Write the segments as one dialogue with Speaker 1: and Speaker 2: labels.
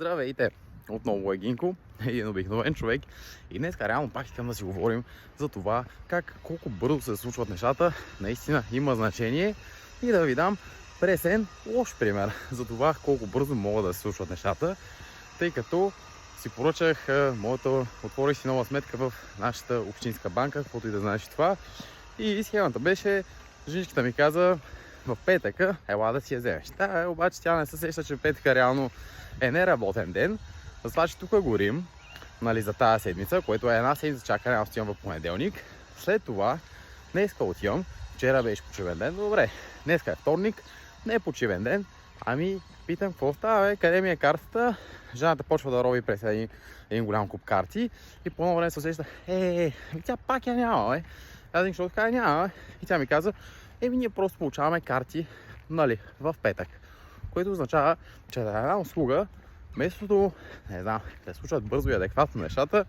Speaker 1: Здравейте! Отново е Гинко, един обикновен човек и днес реално пак искам да си говорим за това колко бързо се случват нещата, наистина има значение и да ви дам пресен лош пример за това колко бързо могат да се случват нещата, тъй като си поръчах отворих си нова сметка в нашата общинска банка, каквото и да знаеш това, и схемата беше, женичката ми каза в петъка, ела да си я вземеш. Да, обаче тя не се сеща, че петъка реално е неработен ден, затова че тук горим, за тази седмица, което е една седмица чакане, аз отивам в понеделник. След това, днеска отивам, вчера беше почивен ден, добре, днеска е вторник, не е почивен ден, ами питам какво става, къде ми е картата, жената почва да рови през един голям куп карти и по едно време се сеща, тя пак я няма, Аз защо така няма, и тя ми каза, ние просто получаваме карти, в петък. Което означава, че да е една услуга, вместо да се случват бързо и адекватно нещата,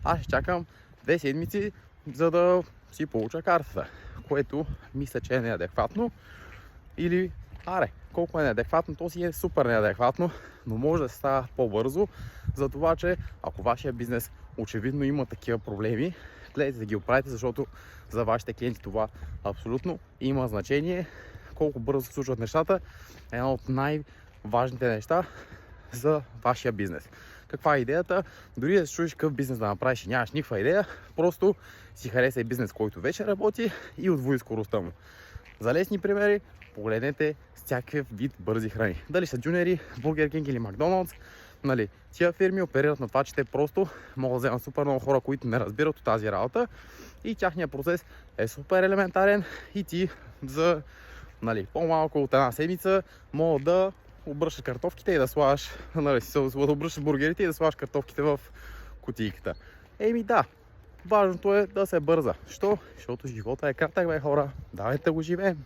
Speaker 1: аз ще чакам 2 седмици, за да си получа картата. Което мисля, че е неадекватно. Или, колко е неадекватно, то си е супер неадекватно, но може да се става по-бързо, за това, че ако вашия бизнес очевидно има такива проблеми, гледайте да ги оправите, защото за вашите клиенти това абсолютно има значение. Колко бързо се случват нещата е едно от най-важните неща за вашия бизнес. Каква е идеята? Дори да се чуеш какъв бизнес да направиш и нямаш никаква идея, просто си харесай бизнес, който вече работи и удвои скоростта му. За лесни примери, погледнете всякакъв вид бързи храни. Дали са Дюнери, Бургер Кинг или Макдоналдс, тия фирми оперират на това, че те просто могат да вземат супер много хора, които не разбират от тази работа и тяхният процес е супер елементарен и ти за по-малко от една седмица мога да обръщаш картофките и да слагаш, да обръщаш бургерите и да слагаш картофките в кутийката. Да, важното е да се бърза. Защо? Защото живота е кратък, хора. Давайте да го живеем.